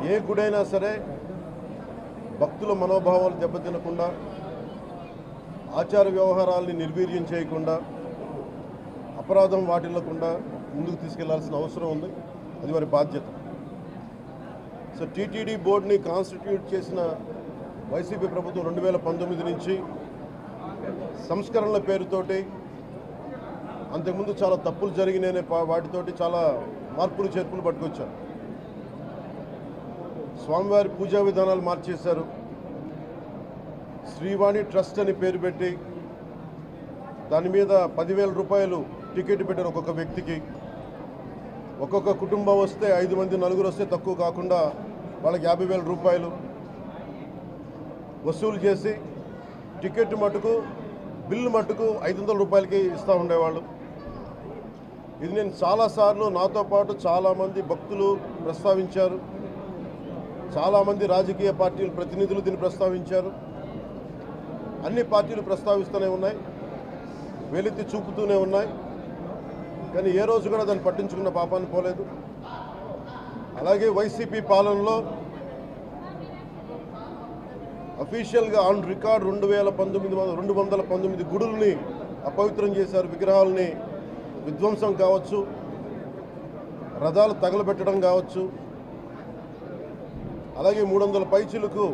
ఏ గుడైనా సరే భక్తుల మనోభావాలు దెబ్బతినకుండా ఆచార వ్యవహారాల్ని నిర్వీర్యం చేయకుండా అపరాధం వాటిల్లకుండా ముందుకు తీసుకెళ్లాల్సిన అవసరం ఉంది. అది వారి బాధ్యత. సో టీటీడీ బోర్డుని కాన్స్టిట్యూట్ చేసిన వైసీపీ ప్రభుత్వం 2019 నుంచి సంస్కరణల పేరుతోటి అంతకుముందు చాలా తప్పులు జరిగినాయనే వాటితోటి చాలా మార్పులు చేర్పులు పట్టుకొచ్చారు. స్వామివారి పూజా విధానాలు మార్చేశారు. శ్రీవాణి ట్రస్ట్ అని పేరు పెట్టి దాని మీద 10,000 రూపాయలు టికెట్ పెట్టారు ఒక్కొక్క వ్యక్తికి. ఒక్కొక్క కుటుంబం వస్తే 5 మంది నలుగురు వస్తే తక్కువ కాకుండా వాళ్ళకి 50,000 రూపాయలు వసూలు చేసి టికెట్ మటుకు బిల్లు మటుకు 500 రూపాయలకి ఇస్తూ ఉండేవాళ్ళు. ఇది నేను చాలాసార్లు నాతో పాటు చాలామంది భక్తులు ప్రస్తావించారు. చాలామంది రాజకీయ పార్టీల ప్రతినిధులు దీన్ని ప్రస్తావించారు. అన్ని పార్టీలు ప్రస్తావిస్తూనే ఉన్నాయి, వెలితి చూపుతూనే ఉన్నాయి. కానీ ఏ రోజు కూడా దాన్ని పట్టించుకున్న పాపాన్ని పోలేదు. అలాగే వైసీపీ పాలనలో అఫీషియల్గా ఆన్ రికార్డ్ 219 గుడుల్ని అపవిత్రం చేశారు. విగ్రహాలని విధ్వంసం కావచ్చు, రథాలు తగలబెట్టడం కావచ్చు, అలాగే 300 పైచిలకు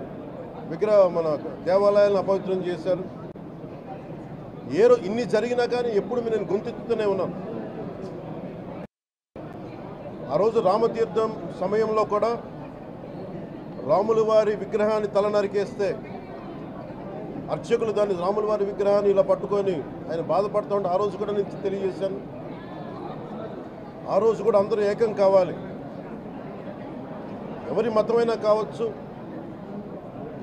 మన దేవాలయాలను అపవిత్రం చేశారు. ఇన్ని జరిగినా కానీ ఎప్పుడు నేను గొంతెత్తుతూనే ఉన్నాను. ఆ రోజు రామతీర్థం సమయంలో కూడా రాముల వారి విగ్రహాన్ని తల నరికేస్తే అర్చకులు దాన్ని రాముల వారి విగ్రహాన్ని ఇలా పట్టుకొని ఆయన బాధపడుతూ ఉంటే ఆ రోజు కూడా నేను తెలియజేశాను. ఆ రోజు కూడా అందరూ ఏకం కావాలి. ఎవరి మతమైనా కావచ్చు,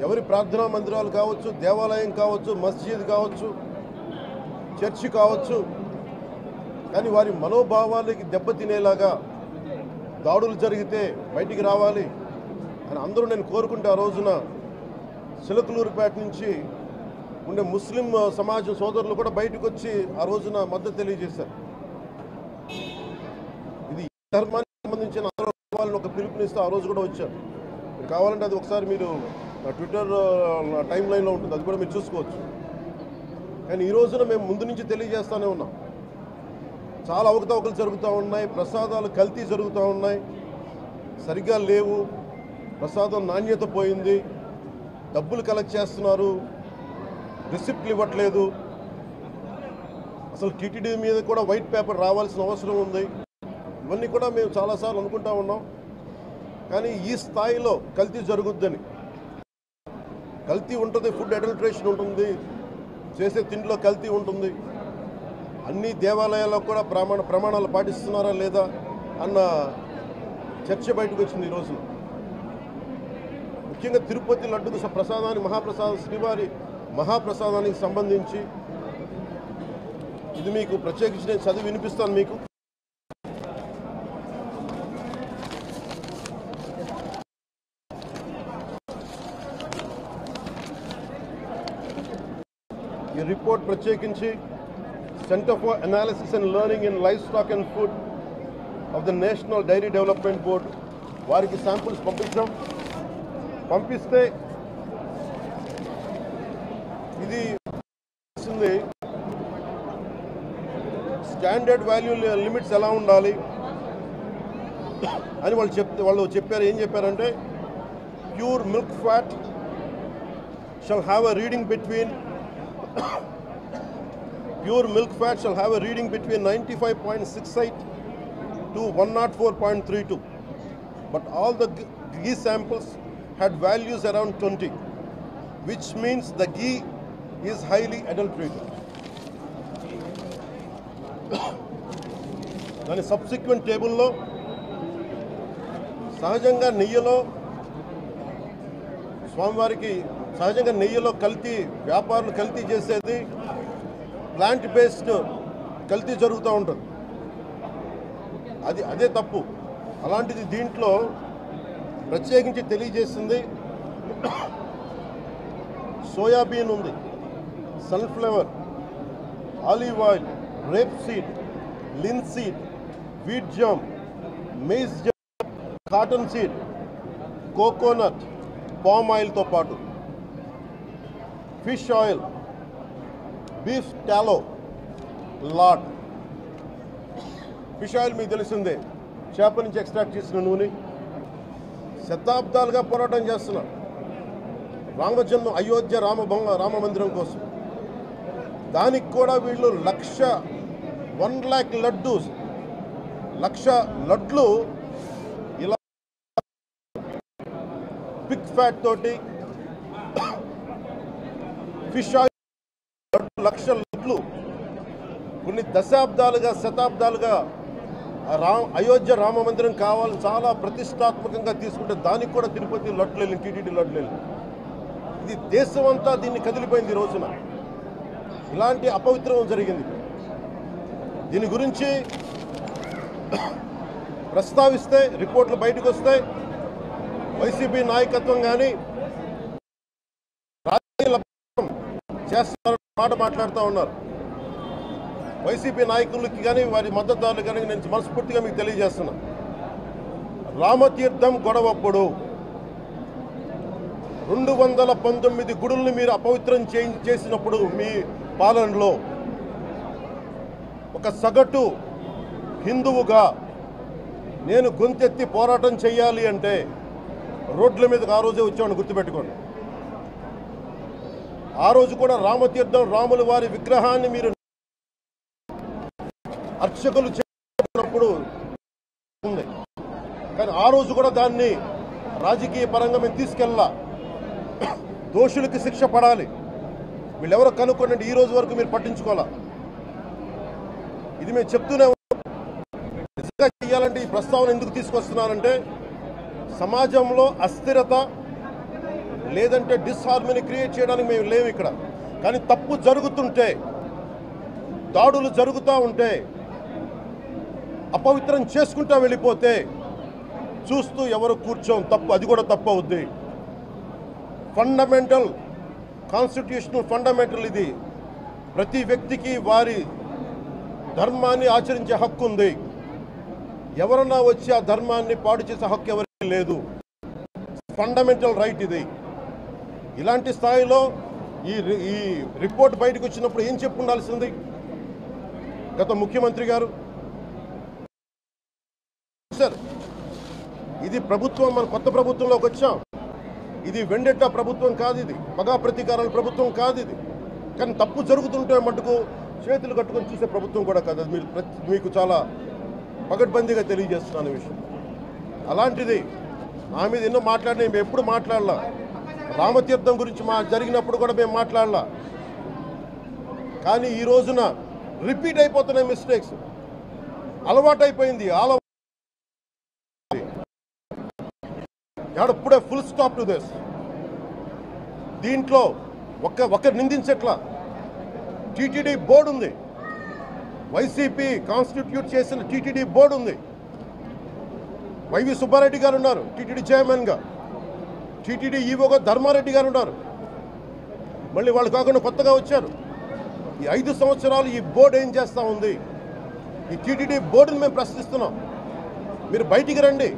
ఎవరి ప్రార్థనా మందిరాలు కావచ్చు, దేవాలయం కావచ్చు, మస్జిద్ కావచ్చు, చర్చి కావచ్చు, కానీ వారి మనోభావాలకి దెబ్బతినేలాగా దాడులు జరిగితే బయటికి రావాలి అని అందరూ నేను కోరుకుంటే ఆ రోజున చిలకలూరుపేట నుంచి ఉండే ముస్లిం సమాజం సోదరులు కూడా బయటకు వచ్చి ఆ రోజున మద్దతు తెలియజేశారు. ఇది ధర్మానికి సంబంధించిన వాళ్ళని ఒక పిలుపునిస్తే ఆ రోజు కూడా వచ్చారు. మీరు కావాలంటే అది ఒకసారి మీరు ట్విట్టర్ టైం లైన్లో ఉంటుంది, అది కూడా మీరు చూసుకోవచ్చు. కానీ ఈ రోజున మేము ముందు నుంచి తెలియజేస్తూనే ఉన్నాం. చాలా అవకతవకలు జరుగుతూ ఉన్నాయి, ప్రసాదాలు కల్తీ జరుగుతూ ఉన్నాయి, సరిగ్గా లేవు, ప్రసాదం నాణ్యత పోయింది, డబ్బులు కలెక్ట్ చేస్తున్నారు, రిసిప్ట్లు ఇవ్వట్లేదు. అసలు టీటీడీ మీద కూడా వైట్ పేపర్ రావాల్సిన అవసరం ఉంది. ఇవన్నీ కూడా మేము చాలాసార్లు అనుకుంటా ఉన్నాం. కానీ ఈ స్థాయిలో కల్తీ జరుగుద్దని, కల్తీ ఉంటుంది, ఫుడ్ అడల్ట్రేషన్ ఉంటుంది, చేసే తిండిలో కల్తీ ఉంటుంది, అన్ని దేవాలయాల్లో కూడా ప్రమాణాలు పాటిస్తున్నారా లేదా అన్న చర్చ బయటకు వచ్చింది ఈరోజు. ముఖ్యంగా తిరుపతి లడ్డుకు శ్రీవారి మహాప్రసాదానికి సంబంధించి ఇది మీకు ప్రత్యేకించి నేను చదివి వినిపిస్తాను మీకు. ఈ రిపోర్ట్ ప్రత్యేకించి centre for analysis and learning in livestock and food of the national dairy development board వారికి శాంపుల్స్ పంపిస్తే ఇది స్టాండర్డ్ వాల్యూ లిమిట్స్ ఎలా ఉండాలి అని వాళ్ళు చెప్పారు. ఏం చెప్పారంటే pure milk fat shall have a reading between 95.68 to 104.32, but all the ghee samples had values around 20, which means the ghee is highly adulterated. దాని సబ్సిక్వెంట్ టేబుల్లో సహజంగా నెయ్యిలో కల్తీ వ్యాపారులు కల్తీ చేసేది ప్లాంట్ బేస్డ్ కల్తీ జరుగుతూ ఉంటుంది. అదే తప్పు. అలాంటిది దీంట్లో ప్రత్యేకించి తెలియజేసింది సోయాబీన్ ఉంది, sunflower, olive oil, rape seed, linseed, wheat germ, maize germ, cotton seed, coconut palm ఆయిల్తో పాటు fish oil, beef టాలో, lot. Fish oil మీకు తెలిసిందే, చేప నుంచి ఎక్స్ట్రాక్ట్ చేసిన నూనె. శతాబ్దాలుగా పోరాటం చేస్తున్నారు రామజన్మ అయోధ్య రామ మందిరం కోసం. దానికి కూడా వీళ్ళు 1,00,000 లడ్డూస్, 1,00,000 లడ్లు ఇలా పిగ్ ఫ్యాట్ తోటి ఫిష్ ఆయిల్ 1,00,000 లడ్లు కొన్ని దశాబ్దాలుగా శతాబ్దాలుగా అయోధ్య రామ మందిరం కావాలని చాలా ప్రతిష్టాత్మకంగా తీసుకుంటే దానికి కూడా తిరుపతి లడ్లు వెళ్ళింది, టీటీడీ లడ్లు వెళ్ళింది. ఇది దేశం అంతా దీన్ని కదిలిపోయింది. ఈ రోజున ఇలాంటి అపవిత్రం జరిగింది. దీని గురించి ప్రస్తావిస్తే రిపోర్ట్లు బయటకు వస్తాయి. వైసీపీ నాయకత్వం కానీ రాజకీయ చేస్తారని మాట మాట్లాడుతూ ఉన్నారు. వైసీపీ నాయకులకి కానీ వారి మద్దతుదారులు కానీ నేను మనస్ఫూర్తిగా మీకు తెలియజేస్తున్నా, రామతీర్థం గొడవప్పుడు 219 గుడుల్ని మీరు అపవిత్రం చేసినప్పుడు మీ పాలనలో ఒక సగటు హిందువుగా నేను గొంతెత్తి పోరాటం చేయాలి అంటే రోడ్ల మీదకి ఆ రోజే వచ్చామని గుర్తుపెట్టుకోండి. ఆ రోజు కూడా రామతీర్థం రాముల వారి విగ్రహాన్ని మీరు అర్చకులు చేసినప్పుడు ఉంది, కానీ ఆ రోజు కూడా దాన్ని రాజకీయ పరంగా మేము తీసుకెళ్ళా. దోషులకి శిక్ష పడాలి, వీళ్ళెవరో కనుక్కోండి. ఈ రోజు వరకు మీరు పట్టించుకోవాలా. ఇది మేము చెప్తూనే నిజంగా చేయాలంటే ఈ ప్రస్తావన ఎందుకు తీసుకొస్తున్నానంటే సమాజంలో అస్థిరత లేదంటే డిస్హార్మనీ క్రియేట్ చేయడానికి మేము లేవు ఇక్కడ. కానీ తప్పు జరుగుతుంటే, దాడులు జరుగుతూ ఉంటే, అపవిత్రం చేసుకుంటూ వెళ్ళిపోతే చూస్తూ ఎవరు కూర్చోం. తప్పు, అది కూడా తప్పు అవుద్ది. ఫండమెంటల్ కాన్స్టిట్యూషనల్ ఫండమెంటల్ ఇది. ప్రతి వ్యక్తికి వారి ధర్మాన్ని ఆచరించే హక్కు ఉంది. ఎవరన్నా వచ్చి ఆ ధర్మాన్ని పాడు చేసే హక్కు ఎవరికి లేదు. ఫండమెంటల్ రైట్ ఇది. ఇలాంటి స్థాయిలో ఈ రిపోర్ట్ బయటకు వచ్చినప్పుడు ఏం చెప్పు ఉండాల్సింది గత ముఖ్యమంత్రి గారు? సార్, ఇది ప్రభుత్వం, మన కొత్త ప్రభుత్వంలోకి వచ్చాం. ఇది వెండెట్టా ప్రభుత్వం కాదు, ఇది పగా ప్రతీకారాల ప్రభుత్వం కాదు ఇది. కానీ తప్పు జరుగుతుంటే మటుకు చేతులు కట్టుకొని చూసే ప్రభుత్వం కూడా కాదు. అది మీకు చాలా పగడ్బందీగా తెలియజేస్తున్నాను విషయం. అలాంటిది నా మీద ఎన్నో మాట్లాడినా మేము ఎప్పుడు మాట్లాడలా. రామతీర్థం గురించి జరిగినప్పుడు కూడా మేము మాట్లాడలా. కానీ ఈ రోజున రిపీట్ అయిపోతున్నాయి మిస్టేక్స్. అలవాటైపోయింది. ఇప్పుడే ఫుల్ స్టాప్ టు దిస్. దీంట్లో ఒకరు నిందించట్లా. టీటీడీ బోర్డు ఉంది, వైసీపీ కాన్స్టిట్యూట్ చేసిన టీటీడీ బోర్డు ఉంది. వైవి సుబ్బారెడ్డి గారు ఉన్నారు టీటీడీ చైర్మన్గా. టీటీడీ ఈవోగా ధర్మారెడ్డి గారు ఉన్నారు. మళ్ళీ వాళ్ళు కాకుండా కొత్తగా వచ్చారు. ఈ 5 సంవత్సరాలు ఈ బోర్డు ఏం చేస్తూ ఉంది? ఈ టీటీడీ బోర్డుని మేము ప్రశ్నిస్తున్నాం. మీరు బయటికి రండి.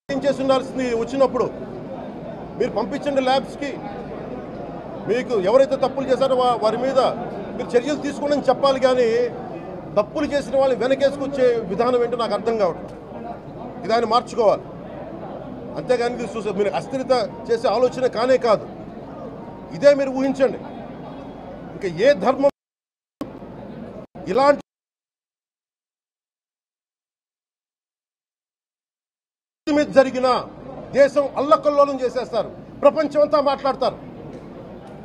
ఏం చేసి ఉండాల్సింది? వచ్చినప్పుడు మీరు పంపించండి ల్యాబ్స్కి. మీకు ఎవరైతే తప్పులు చేశారో వారి మీద మీరు చర్యలు తీసుకోండి చెప్పాలి. కానీ తప్పులు చేసిన వాళ్ళని వెనకేసుకొచ్చే విధానం ఏంటో నాకు అర్థం కావట్లేదు. ఇదాన్ని మార్చుకోవాలి. అంతేగాని మీరు అస్థిరత చేసే ఆలోచన కానే కాదు. ఇదే మీరు ఊహించండి. ఇంకా ఏ ధర్మం ఇలాంటి మీద జరిగిన దేశం అల్లకల్లోలం చేసేస్తారు. ప్రపంచం అంతా మాట్లాడతారు.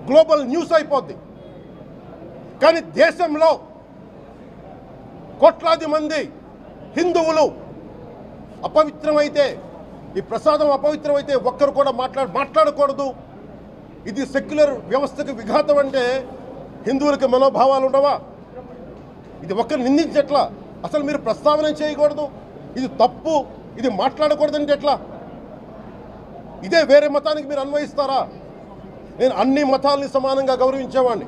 గ్లోబల్ న్యూస్ అయిపోద్ది. కానీ దేశంలో కోట్లాది మంది హిందువులు అపవిత్రమైతే, ఈ ప్రసాదం అపవిత్రమైతే ఒక్కరు కూడా మాట్లాడకూడదు. ఇది సెక్యులర్ వ్యవస్థకు విఘాతం అంటే హిందువులకి మనోభావాలు ఉండవా? ఇది ఒక్కరు నిందించట్లా. అసలు మీరు ప్రస్తావన చేయకూడదు, ఇది తప్పు, ఇది మాట్లాడకూడదంటే ఎట్లా? ఇదే వేరే మతానికి మీరు అన్వయిస్తారా? నేను అన్ని మతాలని సమానంగా గౌరవించేవాడిని.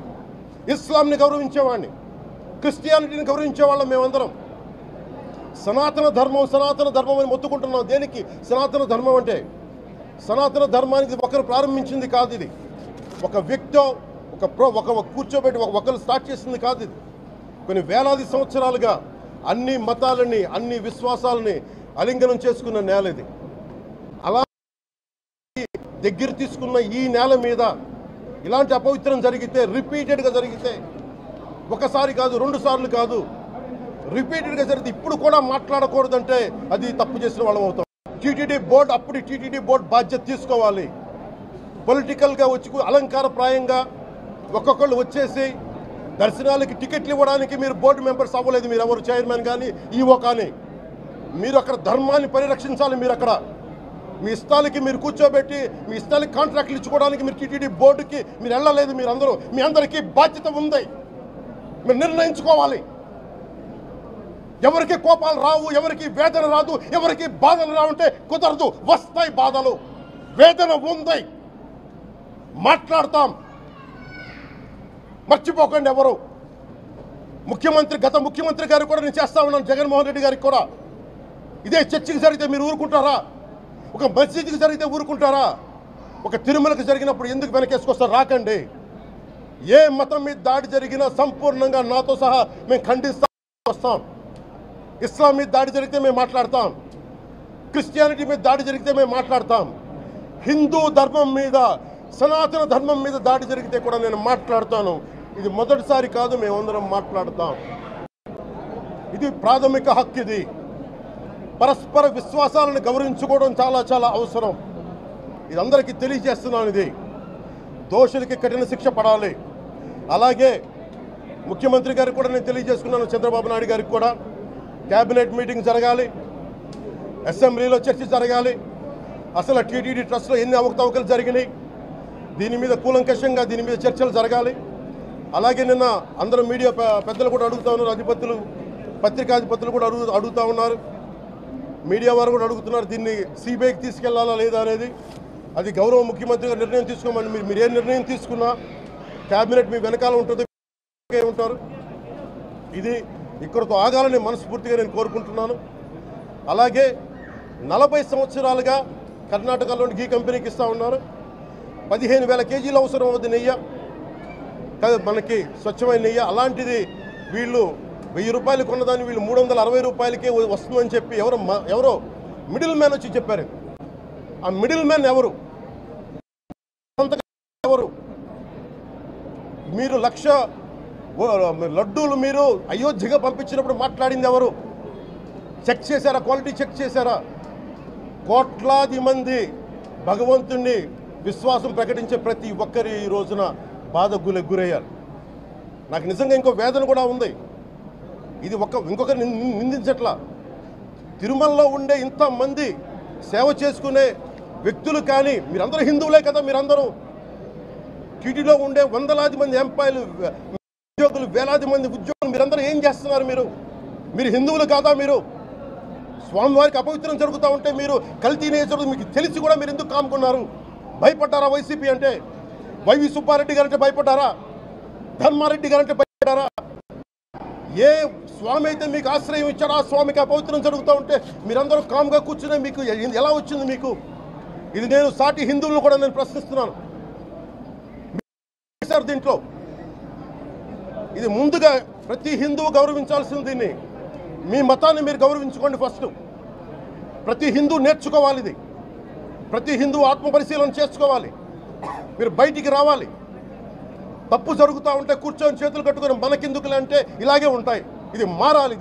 ఇస్లాంని గౌరవించేవాడిని, క్రిస్టియానిటీని గౌరవించేవాళ్ళం మేమందరం. సనాతన ధర్మం అని మొత్తుకుంటున్నాం. దేనికి సనాతన ధర్మం అంటే? సనాతన ధర్మానికి ఒకరు ప్రారంభించింది కాదు. ఇది ఒక వ్యక్తో ఒక కూర్చోబెట్టి ఒకరు స్టార్ట్ చేసింది కాదు. ఇది కొన్ని వేలాది సంవత్సరాలుగా అన్ని మతాలని, అన్ని విశ్వాసాలని అలింగనం చేసుకున్న నేల ఇది. అలా దగ్గర తీసుకున్న ఈ నేల మీద ఇలాంటి అపవిత్రం జరిగితే, రిపీటెడ్గా జరిగితే, ఒకసారి కాదు, 2 సార్లు కాదు, రిపీటెడ్గా జరిగితే ఇప్పుడు కూడా మాట్లాడకూడదంటే అది తప్పు చేసిన వాళ్ళం అవుతాం. టీటీడీ బోర్డు, అప్పుడు టీటీడీ బోర్డు బాధ్యత తీసుకోవాలి. పొలిటికల్గా వచ్చి అలంకారప్రాయంగా ఒక్కొక్కళ్ళు వచ్చేసి దర్శనాలకి టికెట్లు ఇవ్వడానికి మీరు బోర్డు మెంబర్స్ అవ్వలేదు. మీరు ఎవరు చైర్మన్ కానీ ఈవో కానీ. మీరు అక్కడ ధర్మాన్ని పరిరక్షించాలి. మీరు అక్కడ మీ ఇష్టాలకి మీరు కూర్చోబెట్టి మీ ఇష్టాలకి కాంట్రాక్ట్లు ఇచ్చుకోవడానికి మీరు టీటీడీ బోర్డుకి మీరు వెళ్ళలేదు. మీరందరూ, మీ అందరికీ బాధ్యత ఉంది. మీరు నిర్ణయించుకోవాలి. ఎవరికి కోపాలు రావు, ఎవరికి వేదన రాదు, ఎవరికి బాధలు రావుంటే కుదరదు. వస్తాయి బాధలు, వేదన ఉంది, మాట్లాడతాం. మర్చిపోకండి ఎవరు. గత ముఖ్యమంత్రి గారు కూడా నేను చేస్తా ఉన్నాను, జగన్మోహన్ రెడ్డి గారికి కూడా. ఇదే చర్చికి జరిగితే మీరు ఊరుకుంటారా? ఒక మసీదుకి జరిగితే ఊరుకుంటారా? ఒక తిరుమలకు జరిగినప్పుడు ఎందుకు వెనకేసుకొస్తారు? రాకండి. ఏ మతం మీద దాడి జరిగినా సంపూర్ణంగా నాతో సహా మేము ఖండిస్తాం, వస్తాం. ఇస్లాం మీద దాడి జరిగితే మేము మాట్లాడతాం. క్రిస్టియానిటీ మీద దాడి జరిగితే మేము మాట్లాడతాం. హిందూ ధర్మం మీద, సనాతన ధర్మం మీద దాడి జరిగితే కూడా నేను మాట్లాడతాను. ఇది మొదటిసారి కాదు, మేమందరం మాట్లాడతాం. ఇది ప్రాథమిక హక్కు. ఇది పరస్పర విశ్వాసాలను గౌరవించుకోవడం చాలా చాలా అవసరం. ఇది అందరికీ తెలియజేస్తున్నాను. ఇది దోషులకి కఠిన శిక్ష పడాలి. అలాగే ముఖ్యమంత్రి గారికి కూడా నేను తెలియజేసుకున్నాను, చంద్రబాబు నాయుడు గారికి కూడా. క్యాబినెట్ మీటింగ్ జరగాలి, అసెంబ్లీలో చర్చ జరగాలి. అసలు టీటీడీ ట్రస్ట్లో ఎన్ని అవకతవకలు జరిగినాయి, దీని మీద కూలంకషంగా దీని మీద చర్చలు జరగాలి. అలాగే నిన్న అందరూ మీడియా పెద్దలు కూడా అడుగుతూ ఉన్నారు, అధిపతులు, పత్రికాధిపతులు కూడా అడుగుతూ ఉన్నారు, మీడియా వారు కూడా అడుగుతున్నారు, దీన్ని సిబిఐకి తీసుకెళ్లాలా లేదా అనేది. అది గౌరవ ముఖ్యమంత్రిగా నిర్ణయం తీసుకోమని. మీరు ఏ నిర్ణయం తీసుకున్నా క్యాబినెట్ మీ వెనకాల ఉంటుంది, ఉంటారు. ఇది ఇక్కడతో ఆగాలని మనస్ఫూర్తిగా నేను కోరుకుంటున్నాను. అలాగే 40 సంవత్సరాలుగా కర్ణాటకలోని గీ కంపెనీకి ఇస్తూ ఉన్నారు. 15,000 కేజీలు అవసరం అవుతుంది నెయ్యి, మనకి స్వచ్ఛమైన నెయ్యి. అలాంటిది వీళ్ళు 1000 రూపాయలు కొన్నదాన్ని వీళ్ళు 360 రూపాయలకే వస్తుందని చెప్పి ఎవరో మిడిల్ మ్యాన్ వచ్చి చెప్పారు. ఆ మిడిల్ మ్యాన్ ఎవరు? మీరు 1,00,000 లడ్డూలు మీరు అయోధ్యగా పంపించినప్పుడు మాట్లాడింది ఎవరు? చెక్ చేశారా? క్వాలిటీ చెక్ చేశారా? కోట్లాది మంది భగవంతుణ్ణి విశ్వాసం ప్రకటించే ప్రతి ఒక్కరి ఈ రోజున బాధకు గురయ్యారు. నాకు నిజంగా ఇంకో వేదన కూడా ఉంది. ఇది ఇంకొకరిని నిందించట్లా. తిరుమలలో ఉండే ఇంతమంది సేవ చేసుకునే వ్యక్తులు కానీ మీరందరూ హిందువులే కదా. మీరందరూ టీటీలో ఉండే వందలాది మంది ఎంప్లాయీలు, ఉద్యోగులు, వేలాది మంది ఉద్యోగులు, మీరందరూ ఏం చేస్తున్నారు? మీరు హిందువులు కాదా? మీరు స్వామివారికి అపవిత్రం జరుగుతూ ఉంటే మీరు కల్తీ నేచర్ మీకు తెలిసి కూడా మీరు ఎందుకు కాముకున్నారు? భయపడ్డారా? వైసీపీ అంటే వైవి సుబ్బారెడ్డి గారంటే భయపడ్డారా? ధర్మారెడ్డి గారంటే భయపడ్డారా? ఏ స్వామి అయితే మీకు ఆశ్రయం ఇచ్చారో ఆ స్వామికి అపవిత్రం జరుగుతూ ఉంటే మీరందరూ కామ్గా కూర్చునే మీకు ఎలా వచ్చింది? మీకు ఇది నేను సాటి హిందువులను కూడా నేను ప్రశ్నిస్తున్నాను. దీంట్లో ఇది ముందుగా ప్రతి హిందువు గౌరవించాల్సింది. దీన్ని మీ మతాన్ని మీరు గౌరవించుకోండి ఫస్ట్. ప్రతి హిందూ నేర్చుకోవాలి. ఇది ప్రతి హిందూ ఆత్మపరిశీలన చేసుకోవాలి. మీరు బయటికి రావాలి. తప్పు జరుగుతూ ఉంటే కూర్చొని చేతులు కట్టుకొని మనకెందుకులే అంటే ఇలాగే ఉంటాయి. ఇది మారాలి.